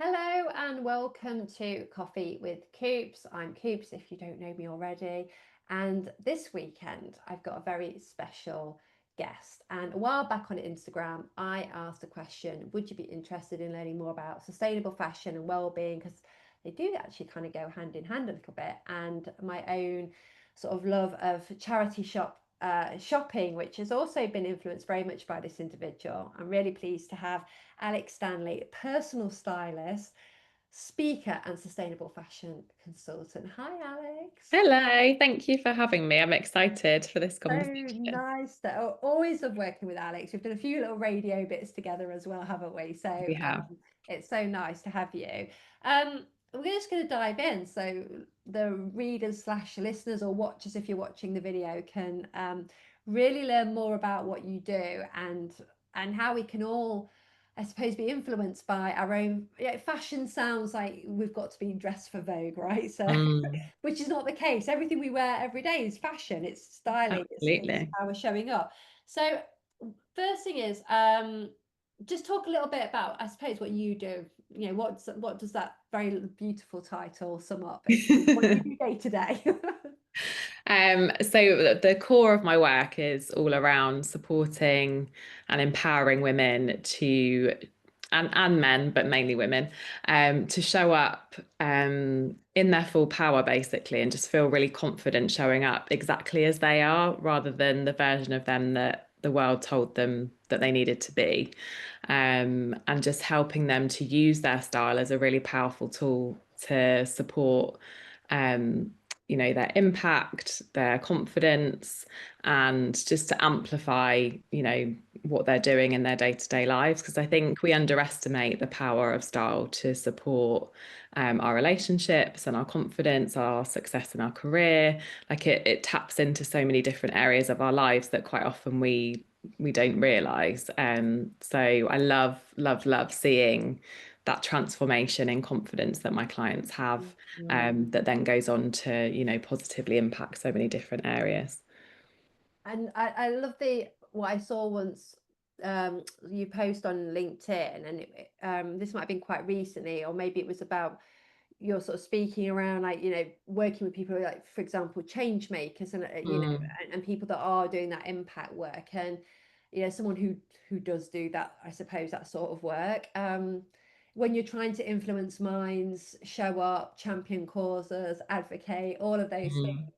Hello and welcome to Coffee with Coops. I'm Coops if you don't know me already. And this weekend, I've got a very special guest. And a while back on Instagram, I asked a question, would you be interested in learning more about sustainable fashion and well-being? Because they do actually kind of go hand in hand a little bit. And my own sort of love of charity shopping, which has also been influenced very much by this individual. I'm really pleased to have Alex Standley, personal stylist, speaker, and sustainable fashion consultant. Hi, Alex. Hello, thank you for having me. I'm excited for this So conversation. nice to always love working with Alex. We've done a few little radio bits together as well, haven't we? So We have. it's so nice to have you. We're just going to dive in. So the readers slash listeners or watchers, if you're watching the video, can really learn more about what you do and how we can all, I suppose, be influenced by our own. Yeah, fashion sounds like we've got to be dressed for Vogue, right? So Mm, which is not the case. Everything we wear every day is fashion, it's styling, it's absolutely. how we're showing up. So first thing is just talk a little bit about, I suppose, what you do. You know, what does that very beautiful title sum up? It's what you do day to day. So the core of my work is all around supporting and empowering women to and men, but mainly women, to show up in their full power basically and just feel really confident showing up exactly as they are rather than the version of them that the world told them that they needed to be. And just helping them to use their style as a really powerful tool to support um, their impact, their confidence, and just to amplify, what they're doing in their day-to-day lives. Because I think we underestimate the power of style to support our relationships and our confidence, our success in our career. Like it taps into so many different areas of our lives that quite often we don't realize. So I love seeing that transformation in confidence that my clients have, that then goes on to, positively impact so many different areas. And I love the what I saw once you post on LinkedIn, and this might have been quite recently, or maybe it was about you're sort of speaking around, like, you know, working with people like, for example, change makers, and Mm, and people that are doing that impact work, and someone who does do that, I suppose, that sort of work. When you're trying to influence minds, show up, champion causes, advocate, all of those mm. things,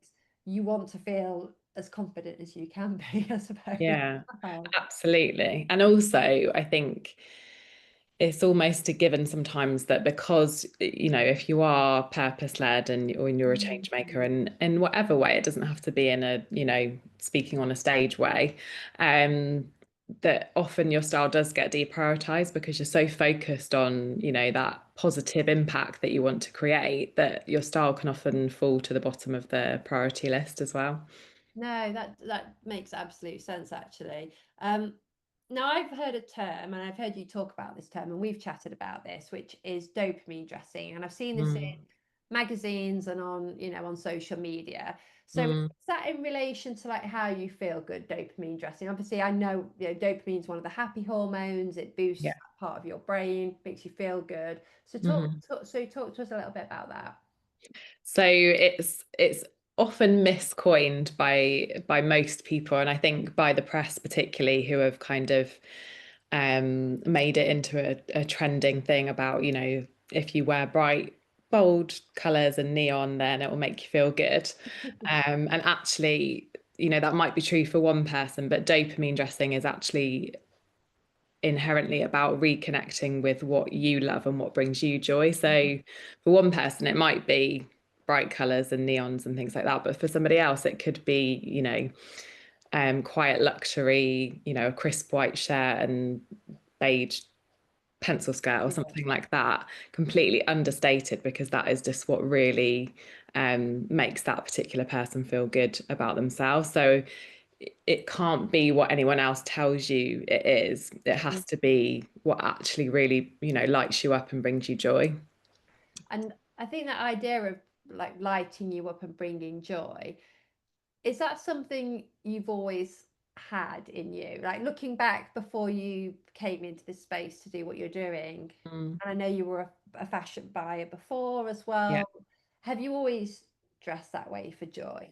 you want to feel as confident as you can be, I suppose. Yeah, Wow. absolutely. And also, I think it's almost a given sometimes that because, if you are purpose led or you're a change maker, Mhm. and in whatever way, it doesn't have to be in a, speaking on a stage way, um, that often your style does get deprioritized because you're so focused on, that positive impact that you want to create, that your style can often fall to the bottom of the priority list as well. No, that makes absolute sense actually. Now I've heard a term, and I've heard you talk about this term, and we've chatted about this, which is dopamine dressing, and I've seen this in Mm, magazines and on on social media. So is mm, that in relation to like how you feel good, dopamine dressing? Obviously, I know dopamine is one of the happy hormones. It boosts yeah. that part of your brain, makes you feel good. So Mhm. talk to us a little bit about that. So it's often miscoined by most people, and I think by the press particularly, who have kind of made it into a trending thing about, if you wear bright, bold colours and neon, then it will make you feel good. And actually, that might be true for one person, but dopamine dressing is actually inherently about reconnecting with what you love and what brings you joy. So for one person, it might be bright colors and neons and things like that. But for somebody else, it could be, quiet luxury, a crisp white shirt and beige pencil skirt or Yeah. something like that, completely understated, because that is just what really makes that particular person feel good about themselves. So it can't be what anyone else tells you it is. It has to be what actually really, lights you up and brings you joy. And I think that idea of like lighting you up and bringing joy, is that something you've always had in you? Like looking back before you came into this space to do what you're doing, Mm. and I know you were a fashion buyer before as Yeah. well. Have you always dressed that way for joy?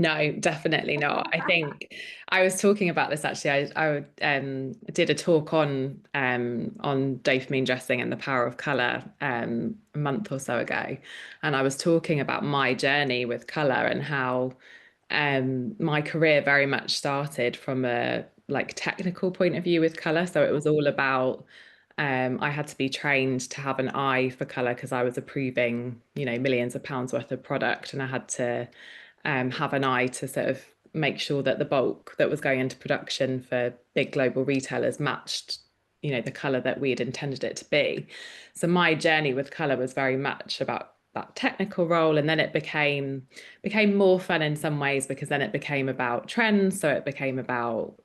No, definitely not. I think I was talking about this actually. I did a talk on dopamine dressing and the power of color a month or so ago, and I was talking about my journey with color and how my career very much started from a like technical point of view with color. So it was all about I had to be trained to have an eye for color because I was approving, millions of pounds worth of product, and I had to have an eye to sort of make sure that the bulk that was going into production for big global retailers matched, the color that we had intended it to be. So my journey with color was very much about that technical role, and then it became more fun in some ways because then it became about trends. So it became about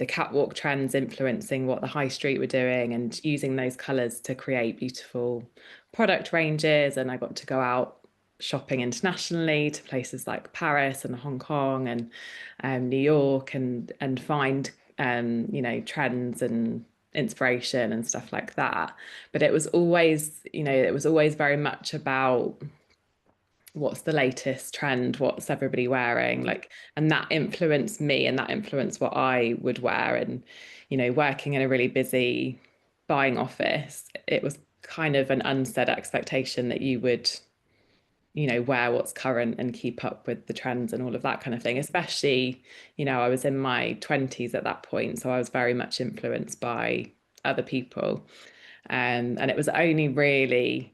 the catwalk trends influencing what the high street were doing and using those colors to create beautiful product ranges. And I got to go out shopping internationally to places like Paris and Hong Kong and New York and find trends and inspiration and stuff like that. But it was always very much about what's the latest trend, what's everybody wearing, like, and that influenced me and that influenced what I would wear. And working in a really busy buying office, it was kind of an unsaid expectation that you would wear what's current and keep up with the trends and all of that kind of thing. Especially, I was in my 20s at that point, so I was very much influenced by other people. And it was only really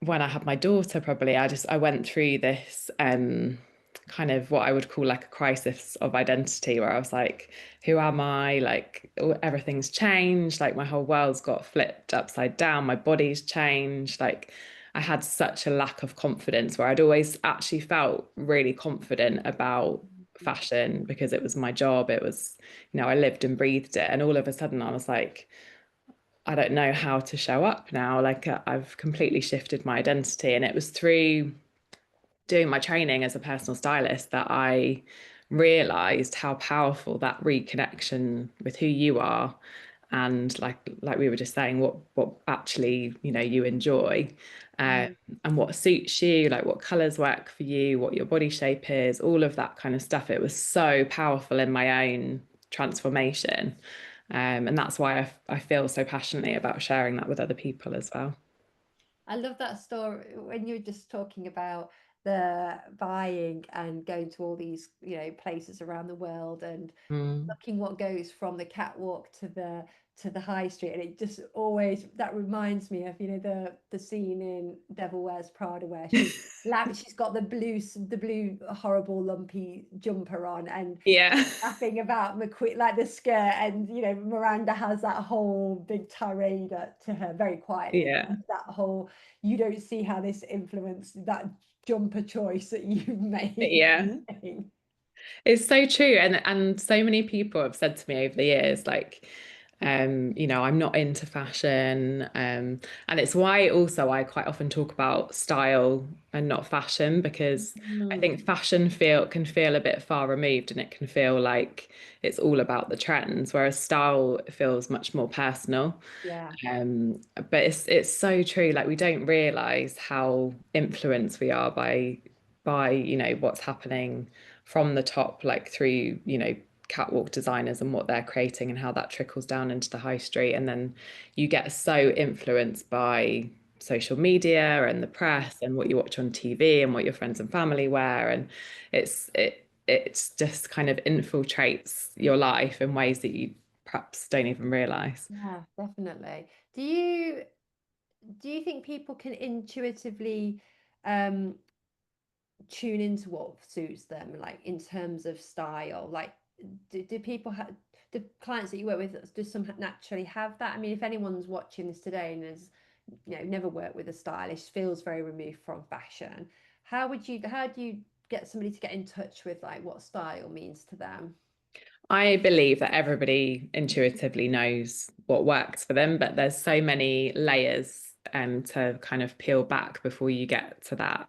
when I had my daughter, probably I went through this kind of what I would call like a crisis of identity, where I was like, who am I? Like everything's changed, like my whole world's got flipped upside down, my body's changed. Like I had such a lack of confidence, where I'd always actually felt really confident about fashion because it was my job. It was, I lived and breathed it. And all of a sudden I was like, I don't know how to show up now. Like I've completely shifted my identity. And it was through doing my training as a personal stylist that I realized how powerful that reconnection with who you are, and like we were just saying, what actually you enjoy, um, Mm. and what suits you, like what colors work for you, what your body shape is, all of that kind of stuff. It was so powerful in my own transformation. And that's why I feel so passionately about sharing that with other people as well. I love that story when you were just talking about the buying and going to all these, places around the world and Mm. looking what goes from the catwalk to the high street. And it just always that reminds me of, the scene in Devil Wears Prada where she's got the blue horrible lumpy jumper on, and Yeah. laughing about McQueen, like the skirt, and Miranda has that whole big tirade to her very quietly Yeah. about that whole, you don't see how this influenced that jumper choice that you made. Yeah. It's so true. And so many people have said to me over the years, like, I'm not into fashion. And it's why also I quite often talk about style and not fashion, because I Mm, think fashion can feel a bit far removed, and it can feel like it's all about the trends, whereas style feels much more personal. yeah. But it's so true. Like we don't realize how influenced we are by what's happening from the top, like through catwalk designers and what they're creating, and how that trickles down into the high street. And then you get so influenced by social media and the press and what you watch on TV and what your friends and family wear, and it's just kind of infiltrates your life in ways that you perhaps don't even realize. Yeah, definitely. Do you think people can intuitively um tune into what suits them, like in terms of style? Like, do people have the clients that you work with, do some naturally have that? I mean, if anyone's watching this today and has, never worked with a stylist, feels very removed from fashion, how do you get somebody to get in touch with like what style means to them? I believe that everybody intuitively knows what works for them, but there's so many layers to kind of peel back before you get to that.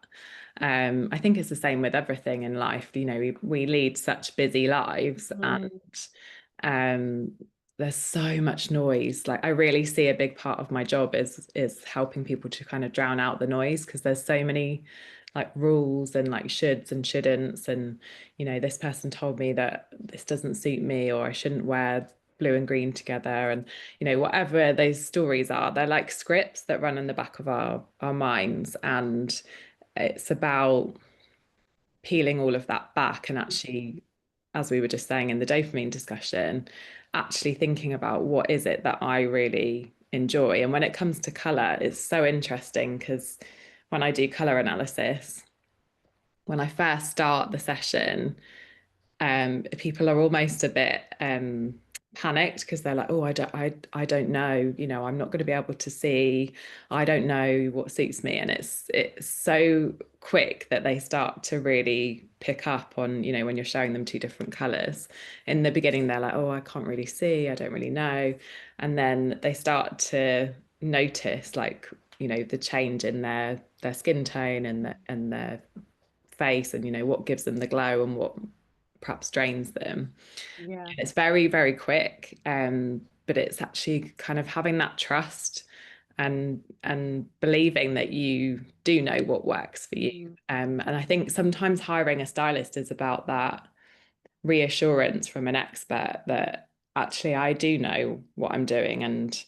I think it's the same with everything in life. We lead such busy lives, and Mm, um, there's so much noise. Like I really see a big part of my job is helping people to kind of drown out the noise, because there's so many like rules and like shoulds and shouldn'ts, and this person told me that this doesn't suit me, or I shouldn't wear blue and green together, and whatever those stories are, they're like scripts that run in the back of our minds, and it's about peeling all of that back and actually, as we were just saying in the dopamine discussion, actually thinking about what is it that I really enjoy. And when it comes to color, it's so interesting because when I do color analysis, when I first start the session, people are almost a bit panicked, because they're like, oh, I don't know, I'm not going to be able to see, I don't know what suits me. And it's so quick that they start to really pick up on, when you're showing them two different colors. In the beginning, they're like, oh, I can't really see, I don't really know. And then they start to notice, like, the change in their skin tone and their face, and what gives them the glow and what perhaps drains them. yeah. It's very, very quick, but it's actually kind of having that trust and believing that you do know what works for you. Mm, And I think sometimes hiring a stylist is about that reassurance from an expert that actually I do know what I'm doing, and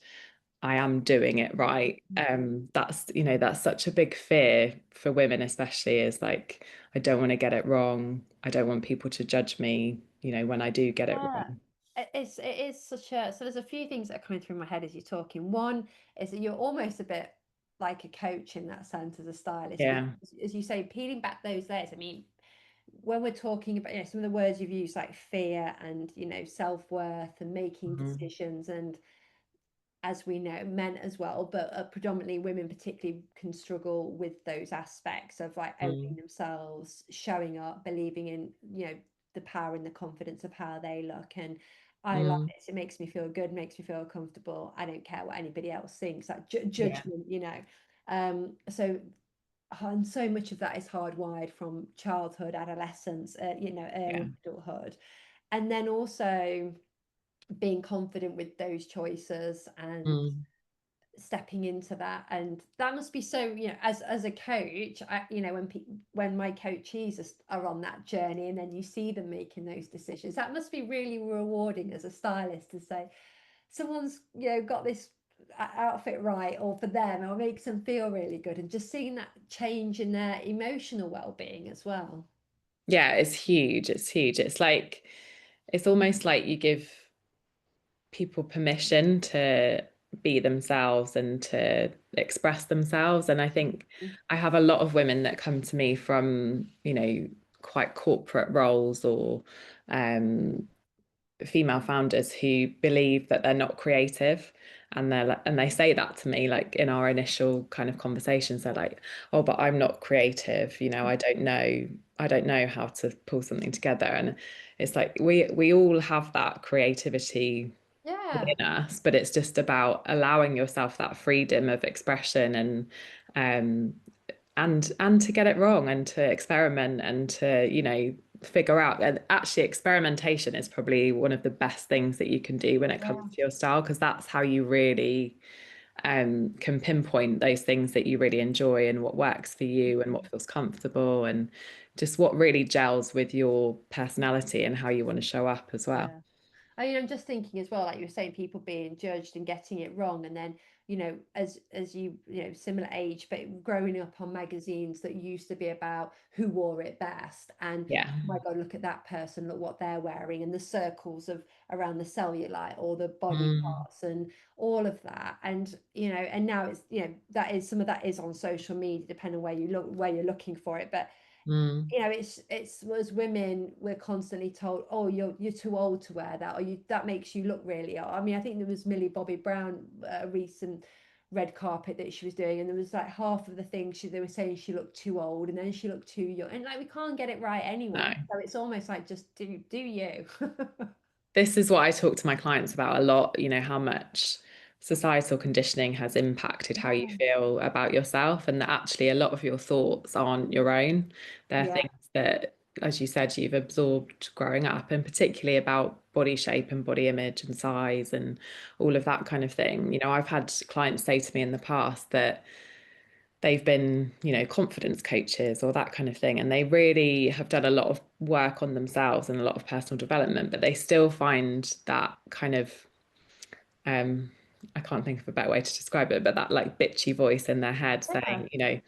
I am doing it right. That's such a big fear for women, especially, is like, I don't want to get it wrong. I don't want people to judge me, when I do get it yeah. wrong. It is such a, so there's a few things that are coming through my head as you're talking. One is that you're almost a bit like a coach in that sense as a stylist, because Yeah. as you say, peeling back those layers. I mean, when we're talking about, some of the words you've used, like fear and, self-worth and making Mhm. decisions, and as we know, men as well, but predominantly women particularly can struggle with those aspects of like owning Mm. themselves, showing up, believing in, the power and the confidence of how they look. And I like Mm. this. It makes me feel good, makes me feel comfortable. I don't care what anybody else thinks. That Yeah. judgment, So and so much of that is hardwired from childhood, adolescence, Yeah. early adulthood, and then also being confident with those choices and Mm. stepping into that. And that must be so, as a coach, when my coachees are on that journey, and then you see them making those decisions, that must be really rewarding as a stylist to say someone's, got this outfit right, or for them, or makes them feel really good, and just seeing that change in their emotional well-being as well. Yeah, it's huge. It's huge. It's almost like you give people permission to be themselves and to express themselves. And I think I have a lot of women that come to me from, quite corporate roles, or um, female founders who believe that they're not creative. And they say that to me, like in our initial kind of conversations, they're like, oh, but I'm not creative, I don't know how to pull something together. And it's like we all have that creativity Yeah, within us, but it's just about allowing yourself that freedom of expression, um and to get it wrong, and to experiment, and to figure out. And actually, experimentation is probably one of the best things that you can do when it comes yeah, to your style, because that's how you really can pinpoint those things that you really enjoy, and what works for you, and what feels comfortable, and just what really gels with your personality and how you want to show up as well. yeah. I mean, I'm just thinking as well, like you were saying, people being judged and getting it wrong, and then, as similar age, but growing up on magazines that used to be about who wore it best, and Yeah. oh my God, look at that person, look what they're wearing, and the circles of around the cellulite or the body Mm. parts and all of that, and and now it's, that is, some of that is on social media, depending on where you look, where you're looking for it, but Mm. it's as women, we're constantly told, oh, you're too old to wear that, or you, that makes you look really old. I mean, I think there was Millie Bobby Brown, recent red carpet that she was doing, and there was like half of the things they were saying she looked too old, and then she looked too young, and like we can't get it right No. anyway, so it's almost like, just do you. This is what I talk to my clients about a lot, how much societal conditioning has impacted how you Yeah. feel about yourself, and that actually a lot of your thoughts aren't your own. They're Yeah. things that, as you said, you've absorbed growing up, and particularly about body shape and body image and size and all of that kind of thing. You know, I've had clients say to me in the past that they've been, you know, confidence coaches or that kind of thing, and they really have done a lot of work on themselves and a lot of personal development, but they still find that kind of um I can't think of a better way to describe it, but that like bitchy voice in their head Yeah. saying, you know,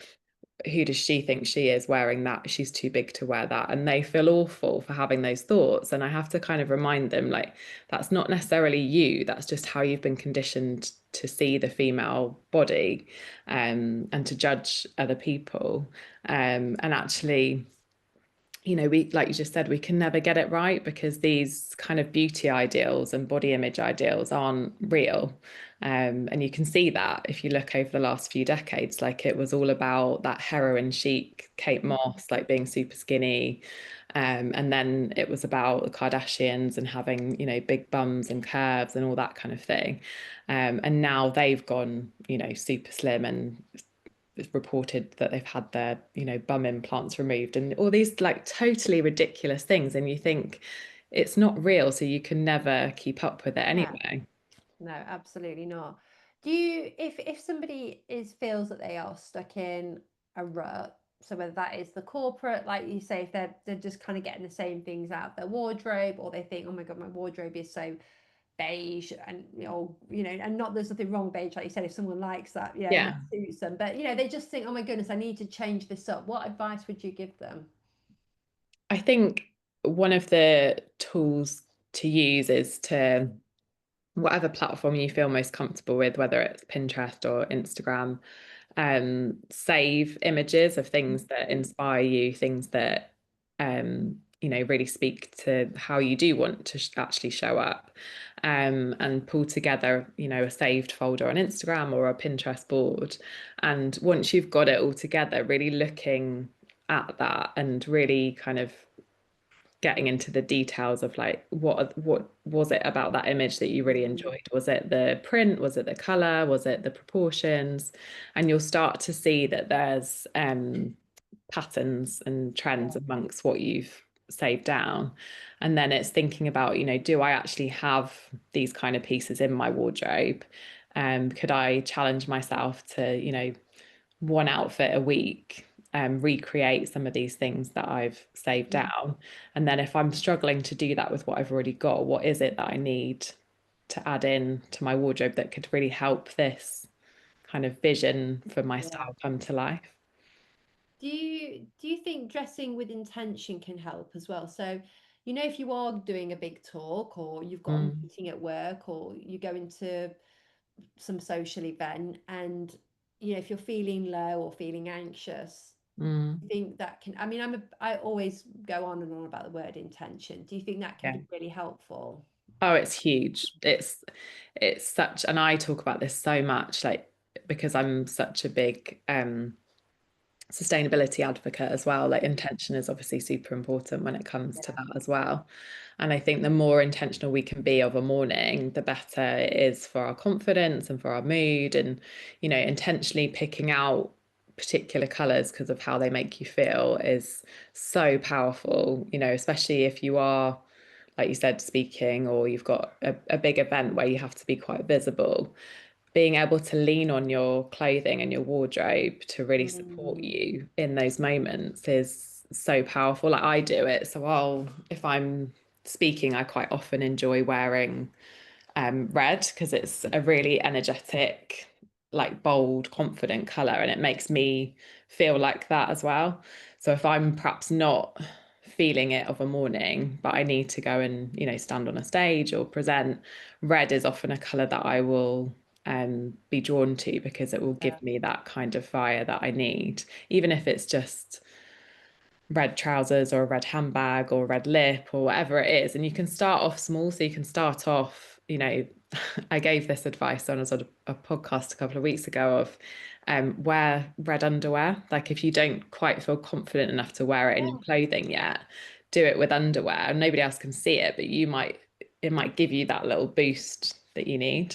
who does she think she is wearing that? She's too big to wear that. And they feel awful for having those thoughts. And I have to kind of remind them, like, that's not necessarily you. That's just how you've been conditioned to see the female body, and to judge other people. And actually, you know, we, like you just said, we can never get it right because these kind of beauty ideals and body image ideals aren't real. And you can see that if you look over the last few decades, like it was all about that heroin chic Kate Moss, like being super skinny. And then it was about the Kardashians and having, you know, big bums and curves and all that kind of thing. And now they've gone, you know, super slim and it's reported that they've had their, you know, bum implants removed and all these like totally ridiculous things. And you think it's not real, so you can never keep up with it Yeah. anyway. No, absolutely not. Do you, if somebody is feels that they are stuck in a rut, so whether that is the corporate, like you say, if they're just kind of getting the same things out of their wardrobe, or they think, oh my God, my wardrobe is so beige, and and not, there's nothing wrong with beige, like you said, if someone likes that, and Yeah. that suits them, but they just think, oh my goodness, I need to change this up. What advice would you give them? I think one of the tools to use is to, whatever platform you feel most comfortable with, whether it's Pinterest or Instagram, save images of things that inspire you, things that you know, really speak to how you do want to actually show up, and pull together, you know, a saved folder on Instagram or a Pinterest board. And once you've got it all together, really looking at that and really kind of getting into the details of like what was it about that image that you really Mm, enjoyed? Was it the print? Was it the color? Was it the proportions? And you'll start to see that there's patterns and trends yeah, amongst what you've saved down. And then it's thinking about, you know, do I actually have these kind of pieces in my wardrobe? Could I challenge myself to, you know, one outfit a week, recreate some of these things that I've saved mm, down. And then if I'm struggling to do that with what I've already got, what is it that I need to add in to my wardrobe that could really help this kind of vision for my yeah. style come to life? Do you think dressing with intention can help as well? So, if you are doing a big talk, or you've got a Mm, meeting at work, or you go into some social event, and if you're feeling low or feeling anxious, mm, I think that can, I mean, I always go on and on about the word intention. Do you think that can yeah. be really helpful? Oh, it's huge. It's such, and I talk about this so much, like because I'm such a big sustainability advocate as well. Like intention is obviously super important when it comes to Yeah. that as well. And I think the more intentional we can be of a morning, the better it is for our confidence and for our mood. And, you know, intentionally picking out particular colors because of how they make you feel is so powerful, you know, especially if you are, like you said, speaking, or you've got a big event where you have to be quite visible. Being able to lean on your clothing and your wardrobe to really support Mm, you in those moments is so powerful. Like I do it. So if I'm speaking, I quite often enjoy wearing red because it's a really energetic, like bold, confident color, and it makes me feel like that as well. So if I'm perhaps not feeling it of a morning, but I need to go and, you know, stand on a stage or present, red is often a color that I will be drawn to because it will yeah. give me that kind of fire that I need, even if it's just red trousers or a red handbag or a red lip or whatever it is. And you can start off small. So you can start off, you know, I gave this advice on a podcast a couple of weeks ago of wear red underwear. Like if you don't quite feel confident enough to wear it in your Yeah. clothing yet, do it with underwear. Nobody else can see it, but it might give you that little boost that you need.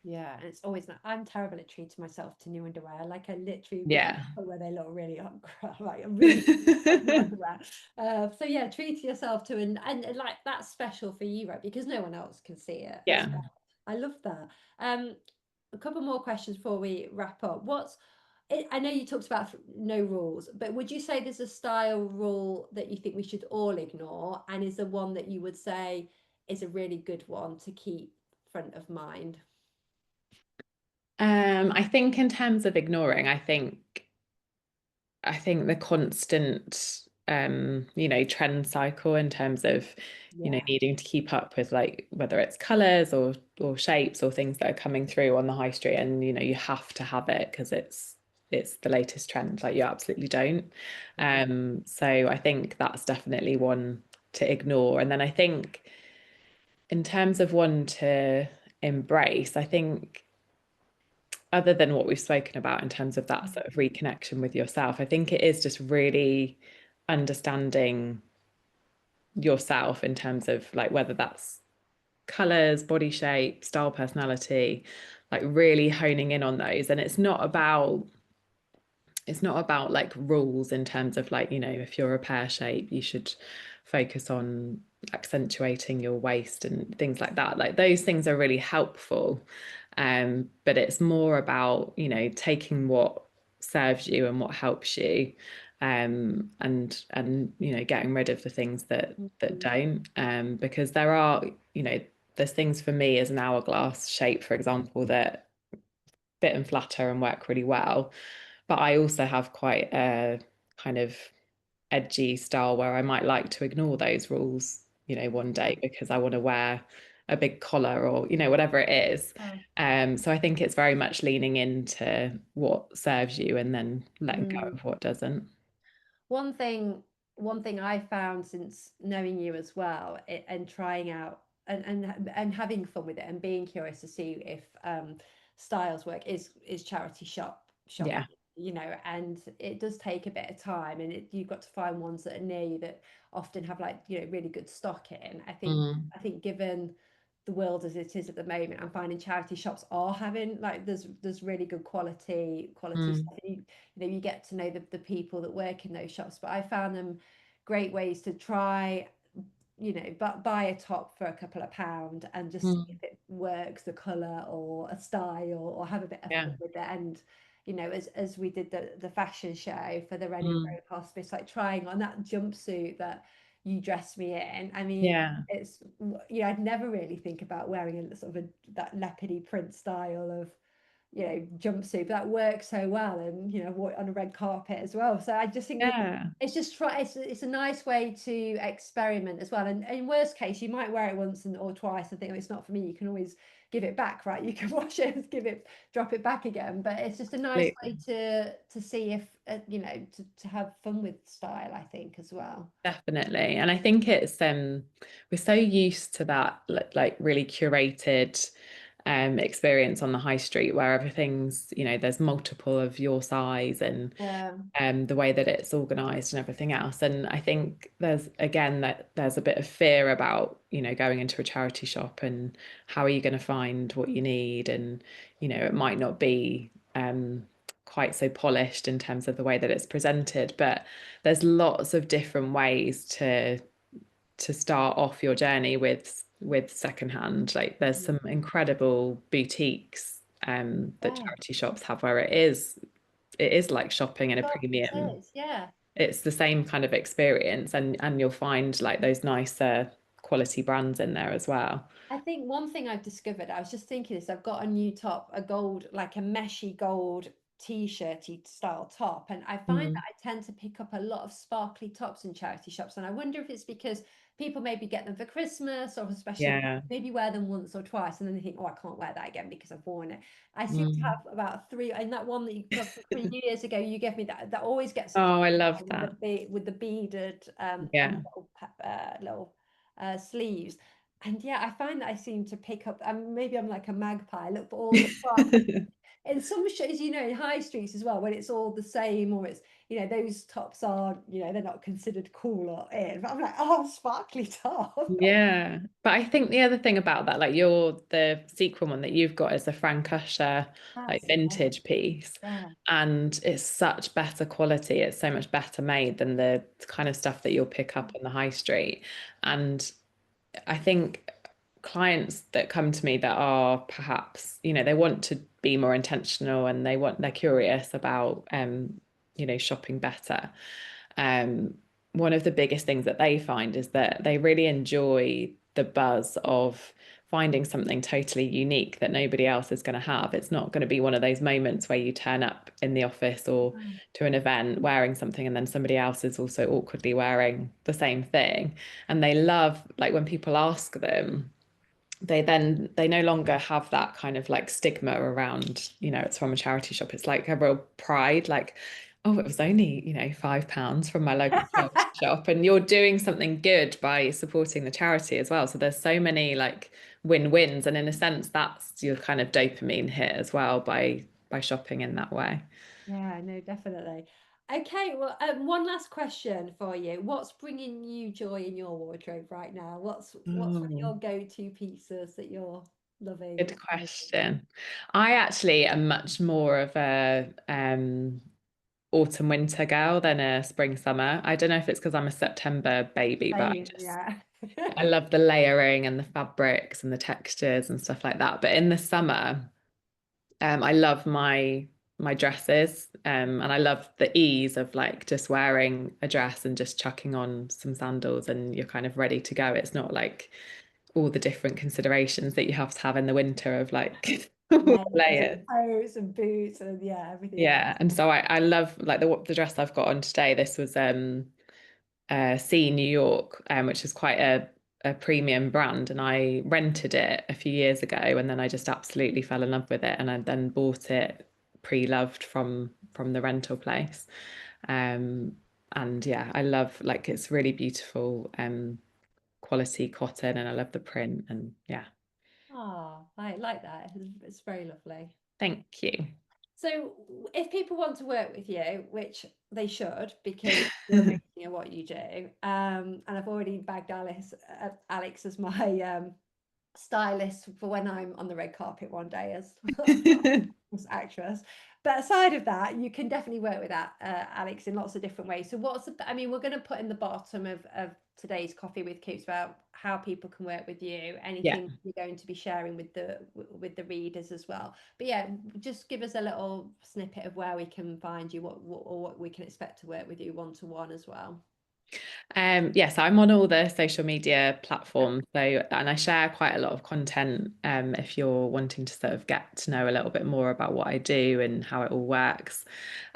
Yeah, and it's always not, I'm terrible at treating myself to new underwear. Like I literally get to Yeah. the point where they look really like I really like new underwear. So yeah, treat yourself to and like that's special for you, right? Because no one else can see it as Yeah. well. I love that. A couple more questions before we wrap up. I know you talked about no rules, but would you say there's a style rule that you think we should all ignore? And is there one that you would say is a really good one to keep front of mind? I think in terms of ignoring, I think the constant trend cycle in terms of Yeah. needing to keep up with like whether it's colors or shapes or things that are coming through on the high street, and you have to have it because it's the latest trend. Like you absolutely don't. So I think that's definitely one to ignore. And then I think in terms of one to embrace, I think other than what we've spoken about in terms of that sort of reconnection with yourself, I think it is just really understanding yourself in terms of like whether that's colors, body shape, style, personality, like really honing in on those. And it's not about like rules in terms of like, if you're a pear shape, you should focus on accentuating your waist and things like that. Like those things are really helpful. But it's more about, taking what serves you and what helps you. And getting rid of the things that Mhm. don't. Because there's things for me as an hourglass shape, for example, that fit and flatter and work really well. But I also have quite a kind of edgy style where I might like to ignore those rules, one Yeah. day because I want to wear a big collar or, whatever it is. Oh. So I think it's very much leaning into what serves you and then letting go Mm. of what doesn't. One thing, one thing I found since knowing you as well, and trying out and having fun with it and being curious to see if styles work is charity shopping. Yeah. And it does take a bit of time, and you've got to find ones that are near you that often have like really good stock in. Mm, I think given the world as it is at the moment, I'm finding charity shops are having like there's really good quality mm, stuff. You get to know the people that work in those shops, but I found them great ways to try, but buy a top for a couple of pound and just see if mm. it works, the color or a style, or have a bit of fun Yeah. with it. And as we did the fashion show for the Reading Mm, Road Hospice, like trying on that jumpsuit that you dressed me in. I mean, yeah. it's I'd never really think about wearing a sort of that leopardy print style of jumpsuit, but that works so well, and on a red carpet as well. So I just think that Yeah. it's a nice way to experiment as well. And in worst case, you might wear it once or twice and think, oh, it's not for me. You can always give it back, right? You can wash it and drop it back again. But it's just a nice way Absolutely. to see if to have fun with style, I think, as well. Definitely. And I think we're so used to that like really curated experience on the high street where everything's, there's multiple of your size and Yeah. the way that it's organized and everything else. And I think there's a bit of fear about, going into a charity shop and how are you going to find what you need? And, it might not be quite so polished in terms of the way that it's presented, but there's lots of different ways to start off your journey with secondhand. Like there's some incredible boutiques that Yeah. charity shops have where it is like shopping in a Shop it premium. is. Yeah. It's the same kind of experience, and you'll find like those nicer quality brands in there as well. I think one thing I've discovered, I was just thinking this, I've got a new top, a gold, like a meshy gold t-shirty style top. And I find that Mm, I tend to pick up a lot of sparkly tops in charity shops. And I wonder if it's because people maybe get them for Christmas or especially yeah. maybe wear them once or twice and then they think, oh, I can't wear that again because I've worn it. I seem to Mm. have about three, and that one that you got from 3 years ago, you gave me that always gets Oh, I love with that. with the beaded Yeah. little sleeves. And yeah, I find that I seem to pick up, maybe I'm like a magpie, look for all the sparkly. In some shows, in high streets as well, when it's all the same or those tops are, they're not considered cool or in, but I'm like, oh, sparkly top. Yeah. But I think the other thing about that, like the sequel one that you've got is a Frank Usher like That's it. vintage piece. Yeah. And it's such better quality. It's so much better made than the kind of stuff that you'll pick up on the high street. And I think clients that come to me that are perhaps, they want to be more intentional and they're curious about shopping better. Um, One of the biggest things that they find is that they really enjoy the buzz of finding something totally unique that nobody else is going to have. It's not going to be one of those moments where you turn up in the office or to an event wearing something and then somebody else is also awkwardly wearing the same thing. And they love, like, when people ask them, they no longer have that kind of like stigma around, it's from a charity shop. It's like a real pride, like, oh, it was only, £5 from my local charity shop. And you're doing something good by supporting the charity as well. So there's so many like win-wins. And in a sense, that's your kind of dopamine hit as well by shopping in that way. Yeah, no, definitely. Okay, well, one last question for you. What's bringing you joy in your wardrobe right now? What's one of Oh, your go-to pieces that you're loving? good question. I actually am much more of a autumn winter girl than a spring summer. I don't know if it's because I'm a September baby, but Same, yeah. I love the layering and the fabrics and the textures and stuff like that. But in the summer, I love my dresses, and I love the ease of like just wearing a dress and just chucking on some sandals and you're kind of ready to go. It's not like all the different considerations that you have to have in the winter of like Layers layers. and coats and boots and yeah, everything else. Yeah, and so I love like the dress I've got on today. This was C New York, which is quite a premium brand, and I rented it a few years ago, and then I just absolutely fell in love with it, and I then bought it pre-loved from the rental place. Um, and yeah, I love like it's really beautiful quality cotton, and I love the print, and yeah, Oh, I like that. It's very lovely. thank you. So, if people want to work with you, which they should, because you're amazing at what you do, and I've already bagged Alex as my stylist for when I'm on the red carpet one day as actress. But aside of that, you can definitely work with that, Alex, in lots of different ways. So I mean, we're going to put in the bottom of today's Coffee with Coops about how people can work with you, Yeah. anything you're going to be sharing with the readers as well. But yeah, just give us a little snippet of where we can find you, what we can expect to work with you one to one as well. Yes, I'm on all the social media platforms. So, and I share quite a lot of content. If you're wanting to sort of get to know a little bit more about what I do and how it all works.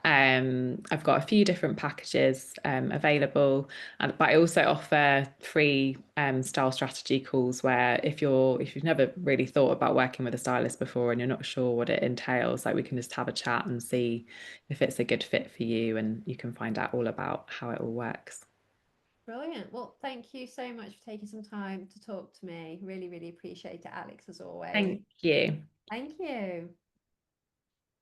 I've got a few different packages available, but I also offer free style strategy calls where if you've never really thought about working with a stylist before and you're not sure what it entails, like we can just have a chat and see if it's a good fit for you, and you can find out all about how it all works. Brilliant. Well, thank you so much for taking some time to talk to me. Really, really appreciate it, Alex, as always. Thank you. Thank you.